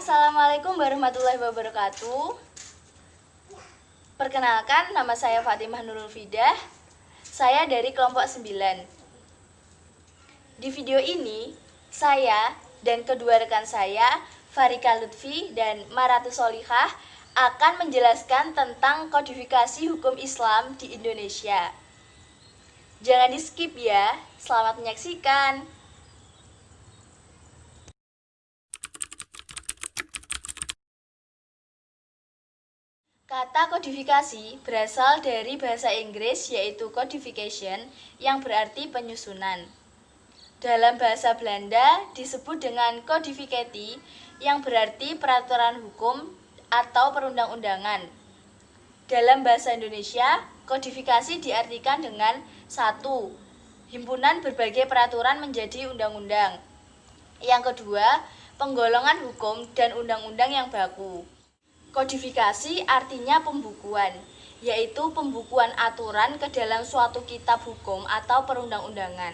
Assalamualaikum warahmatullahi wabarakatuh. Perkenalkan, nama saya Fatimah Nurul Fidah. Saya dari kelompok 9. Di video ini, saya dan kedua rekan saya, Farika Lutfi dan Maratu Solihah, akan menjelaskan tentang kodifikasi hukum Islam di Indonesia. Jangan di skip ya, selamat menyaksikan. Kata kodifikasi berasal dari bahasa Inggris yaitu codification yang berarti penyusunan. Dalam bahasa Belanda disebut dengan codificati yang berarti peraturan hukum atau perundang-undangan. Dalam bahasa Indonesia, kodifikasi diartikan dengan 1. Himpunan berbagai peraturan menjadi undang-undang. Yang kedua, penggolongan hukum dan undang-undang yang baku. Kodifikasi artinya pembukuan, yaitu pembukuan aturan ke dalam suatu kitab hukum atau perundang-undangan.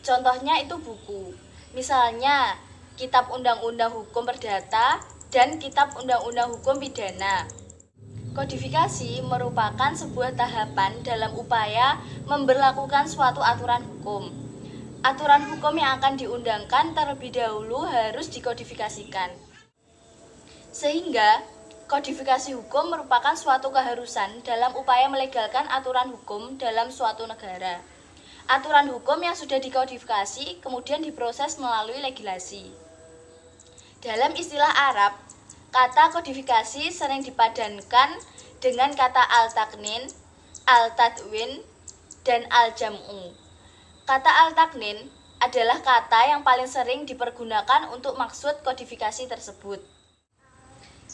Contohnya itu buku, misalnya Kitab Undang-Undang Hukum Perdata dan Kitab Undang-Undang Hukum Pidana. Kodifikasi merupakan sebuah tahapan dalam upaya memberlakukan suatu aturan hukum. Aturan hukum yang akan diundangkan terlebih dahulu harus dikodifikasikan. Sehingga kodifikasi hukum merupakan suatu keharusan dalam upaya melegalkan aturan hukum dalam suatu negara. Aturan hukum yang sudah dikodifikasi kemudian diproses melalui legislasi. Dalam istilah Arab, kata kodifikasi sering dipadankan dengan kata al-taqnin, al-tadwin, dan al-jam'u. Kata al-taqnin adalah kata yang paling sering dipergunakan untuk maksud kodifikasi tersebut.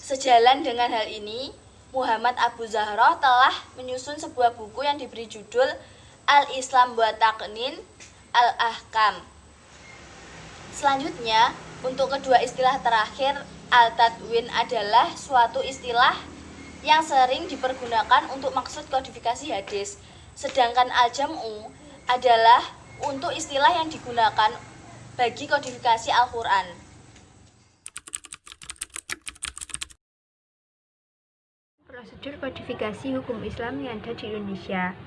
Sejalan dengan hal ini, Muhammad Abu Zahroh telah menyusun sebuah buku yang diberi judul Al-Islam wa Taqnin Al-Ahkam. Selanjutnya, untuk kedua istilah terakhir, Al-Tadwin adalah suatu istilah yang sering dipergunakan untuk maksud kodifikasi hadis, sedangkan Al-Jam'u adalah untuk istilah yang digunakan bagi kodifikasi Al-Quran. Prosedur kodifikasi hukum Islam yang ada di Indonesia.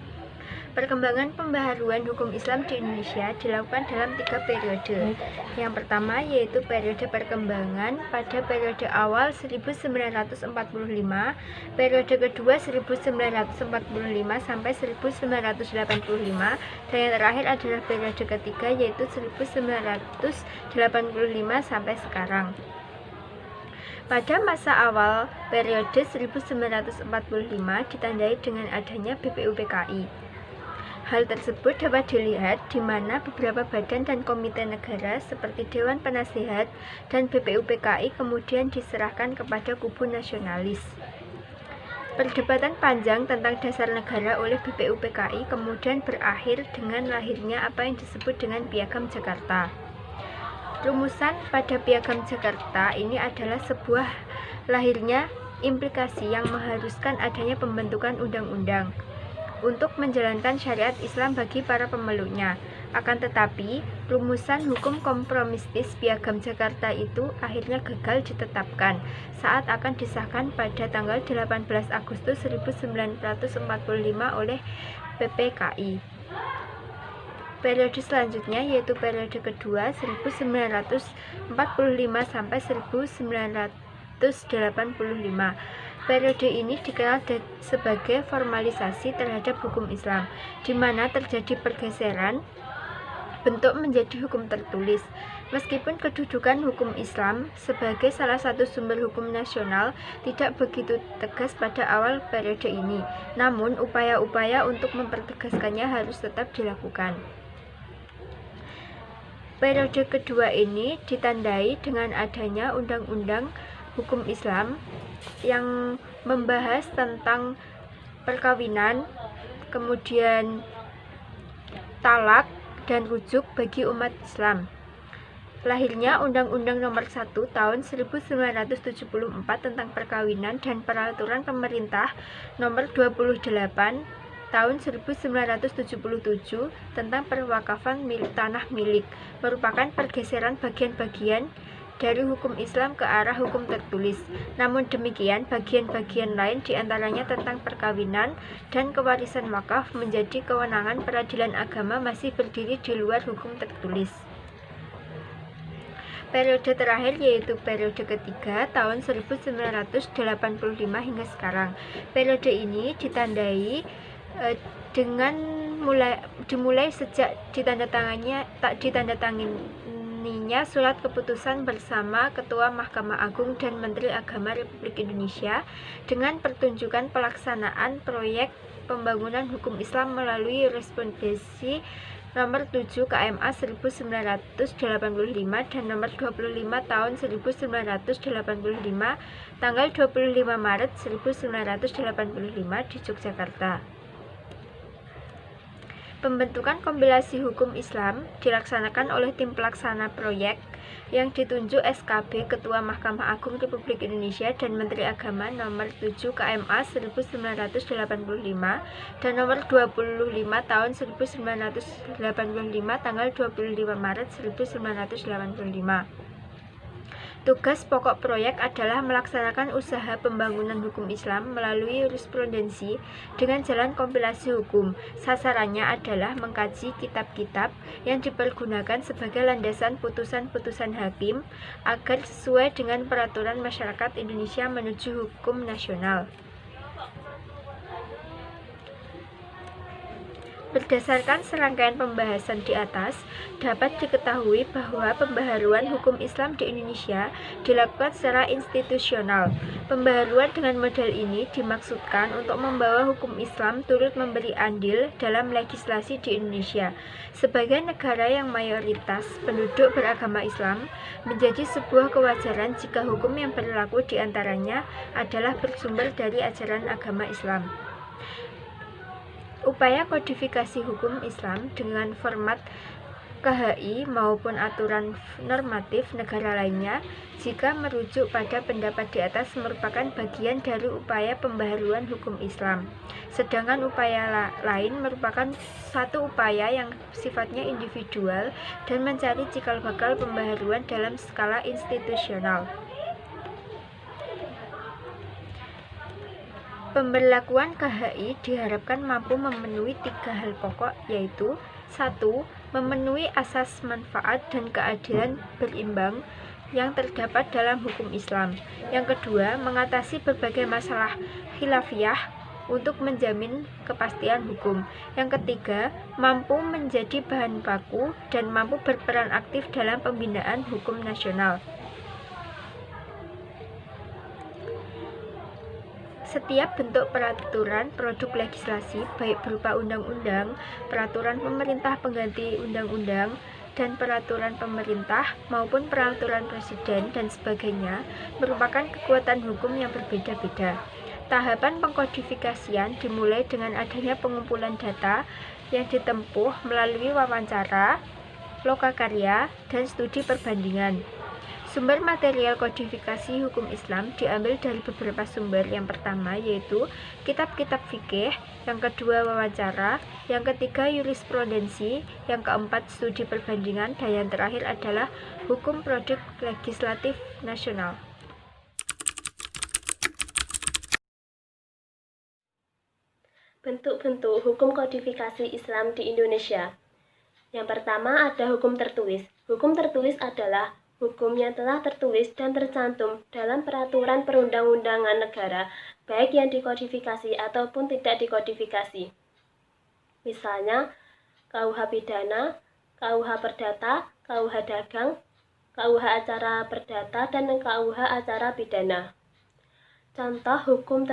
Perkembangan pembaharuan hukum Islam di Indonesia dilakukan dalam 3 periode. Yang pertama yaitu periode perkembangan pada periode awal 1945, periode kedua 1945 sampai 1985, dan yang terakhir adalah periode ketiga yaitu 1985 sampai sekarang. Pada masa awal periode 1945 ditandai dengan adanya BPUPKI. Hal tersebut dapat dilihat di mana beberapa badan dan komite negara seperti Dewan Penasehat dan BPUPKI kemudian diserahkan kepada kubu nasionalis. Perdebatan panjang tentang dasar negara oleh BPUPKI kemudian berakhir dengan lahirnya apa yang disebut dengan Piagam Jakarta. Rumusan pada Piagam Jakarta ini adalah sebuah lahirnya implikasi yang mengharuskan adanya pembentukan undang-undang untuk menjalankan syariat Islam bagi para pemeluknya. Akan tetapi, rumusan hukum kompromistis Piagam Jakarta itu akhirnya gagal ditetapkan saat akan disahkan pada tanggal 18 Agustus 1945 oleh PPKI. Periode selanjutnya yaitu periode kedua 1945 sampai 1985. Periode ini dikenal sebagai formalisasi terhadap hukum Islam, di mana terjadi pergeseran bentuk menjadi hukum tertulis. Meskipun kedudukan hukum Islam sebagai salah satu sumber hukum nasional tidak begitu tegas pada awal periode ini, namun upaya-upaya untuk mempertegaskannya harus tetap dilakukan. Periode kedua ini ditandai dengan adanya Undang-Undang Hukum Islam yang membahas tentang perkawinan, kemudian talak dan rujuk bagi umat Islam. Lahirnya Undang-Undang Nomor 1 Tahun 1974 tentang perkawinan dan Peraturan Pemerintah Nomor 28 Tahun 1977 tentang perwakafan tanah milik merupakan pergeseran bagian-bagian dari hukum Islam ke arah hukum tertulis. Namun demikian, bagian-bagian lain diantaranya tentang perkawinan dan kewarisan wakaf menjadi kewenangan peradilan agama masih berdiri di luar hukum tertulis. Periode terakhir yaitu periode ketiga tahun 1985 hingga sekarang. Periode ini ditandai dengan dimulai sejak ditandatangininya surat keputusan bersama Ketua Mahkamah Agung dan Menteri Agama Republik Indonesia dengan pertunjukan pelaksanaan proyek pembangunan hukum Islam melalui respondensi nomor 7 KMA 1985 dan nomor 25 tahun 1985 tanggal 25 Maret 1985 di Yogyakarta. Pembentukan kompilasi hukum Islam dilaksanakan oleh tim pelaksana proyek yang ditunjuk SKB Ketua Mahkamah Agung Republik Indonesia dan Menteri Agama nomor 7 KMA 1985 dan nomor 25 tahun 1985 tanggal 25 Maret 1985. Tugas pokok proyek adalah melaksanakan usaha pembangunan hukum Islam melalui jurisprudensi dengan jalan kompilasi hukum. Sasarannya adalah mengkaji kitab-kitab yang dipergunakan sebagai landasan putusan-putusan hakim agar sesuai dengan peraturan masyarakat Indonesia menuju hukum nasional. Berdasarkan serangkaian pembahasan di atas, dapat diketahui bahwa pembaharuan hukum Islam di Indonesia dilakukan secara institusional. Pembaharuan dengan model ini dimaksudkan untuk membawa hukum Islam turut memberi andil dalam legislasi di Indonesia. Sebagai negara yang mayoritas penduduk beragama Islam, menjadi sebuah kewajaran jika hukum yang berlaku di antaranya adalah bersumber dari ajaran agama Islam. Upaya kodifikasi hukum Islam dengan format KHI maupun aturan normatif negara lainnya, jika merujuk pada pendapat di atas, merupakan bagian dari upaya pembaharuan hukum Islam. Sedangkan upaya lain merupakan satu upaya yang sifatnya individual dan mencari cikal bakal pembaharuan dalam skala institusional. Pemberlakuan KHI diharapkan mampu memenuhi 3 hal pokok, yaitu 1. Memenuhi asas manfaat dan keadilan berimbang yang terdapat dalam hukum Islam. Yang kedua, mengatasi berbagai masalah khilafiyah untuk menjamin kepastian hukum. Yang ketiga, mampu menjadi bahan baku dan mampu berperan aktif dalam pembinaan hukum nasional. Setiap bentuk peraturan produk legislasi, baik berupa undang-undang, peraturan pemerintah pengganti undang-undang, dan peraturan pemerintah maupun peraturan presiden dan sebagainya, merupakan kekuatan hukum yang berbeda-beda. Tahapan pengkodifikasian dimulai dengan adanya pengumpulan data yang ditempuh melalui wawancara, lokakarya, dan studi perbandingan. Sumber material kodifikasi hukum Islam diambil dari beberapa sumber. Yang pertama yaitu kitab-kitab fikih, yang kedua wawancara, yang ketiga jurisprudensi, yang keempat studi perbandingan, dan yang terakhir adalah hukum produk legislatif nasional. Bentuk-bentuk hukum kodifikasi Islam di Indonesia. Yang pertama ada hukum tertulis. Hukum tertulis adalah hukum yang telah tertulis dan tercantum dalam peraturan perundang-undangan negara, baik yang dikodifikasi ataupun tidak dikodifikasi. Misalnya, KUH Pidana, KUH Perdata, KUH Dagang, KUH Acara Perdata, dan KUH Acara Pidana. Contoh hukum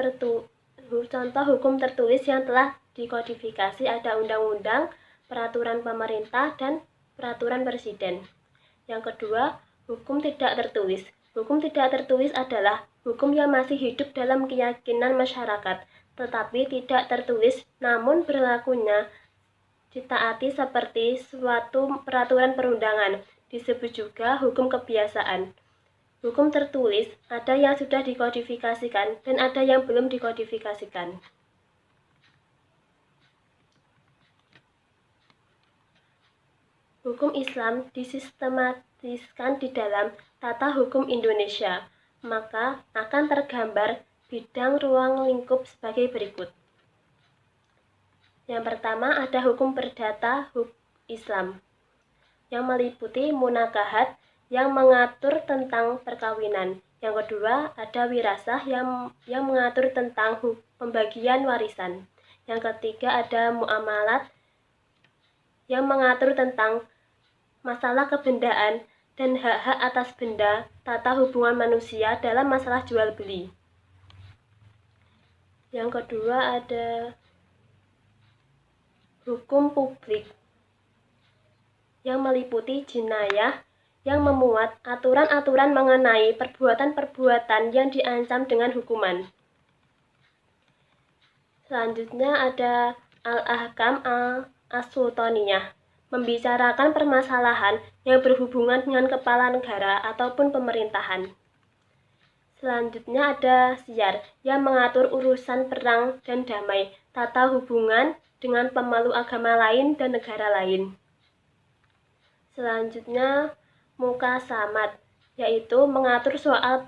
tertulis yang telah dikodifikasi ada undang-undang, peraturan pemerintah, dan peraturan presiden. Yang kedua, hukum tidak tertulis. Hukum tidak tertulis adalah hukum yang masih hidup dalam keyakinan masyarakat, tetapi tidak tertulis namun berlakunya ditaati seperti suatu peraturan perundangan. Disebut juga hukum kebiasaan. Hukum tertulis ada yang sudah dikodifikasikan dan ada yang belum dikodifikasikan. Hukum Islam disistematiskan di dalam tata hukum Indonesia, maka akan tergambar bidang ruang lingkup sebagai berikut. Yang pertama ada hukum perdata Islam, yang meliputi munakahat yang mengatur tentang perkawinan. Yang kedua ada wirasah yang mengatur tentang pembagian warisan. Yang ketiga ada muamalat yang mengatur tentang masalah kebendaan dan hak-hak atas benda, tata hubungan manusia dalam masalah jual beli. Yang kedua ada hukum publik yang meliputi jinayah yang memuat aturan-aturan mengenai perbuatan-perbuatan yang diancam dengan hukuman. Selanjutnya ada al-ahkam as-sultaniyah, membicarakan permasalahan yang berhubungan dengan kepala negara ataupun pemerintahan. Selanjutnya ada siyar yang mengatur urusan perang dan damai, tata hubungan dengan pemeluk agama lain dan negara lain. Selanjutnya mukasamat, yaitu mengatur soal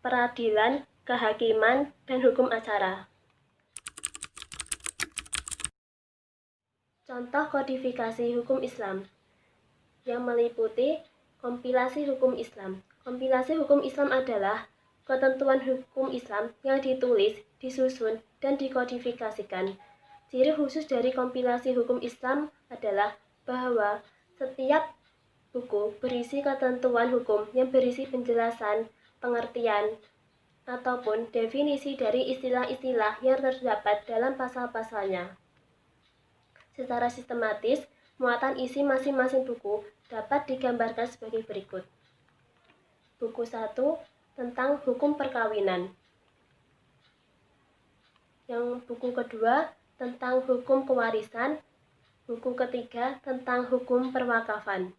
peradilan, kehakiman, dan hukum acara. Contoh kodifikasi hukum Islam yang meliputi kompilasi hukum Islam. Kompilasi hukum Islam adalah ketentuan hukum Islam yang ditulis, disusun, dan dikodifikasikan. Ciri khusus dari kompilasi hukum Islam adalah bahwa setiap buku berisi ketentuan hukum yang berisi penjelasan, pengertian, ataupun definisi dari istilah-istilah yang terdapat dalam pasal-pasalnya. Secara sistematis, muatan isi masing-masing buku dapat digambarkan sebagai berikut. Buku 1 tentang hukum perkawinan. Yang buku kedua tentang hukum pewarisan. Buku ketiga tentang hukum perwakafan.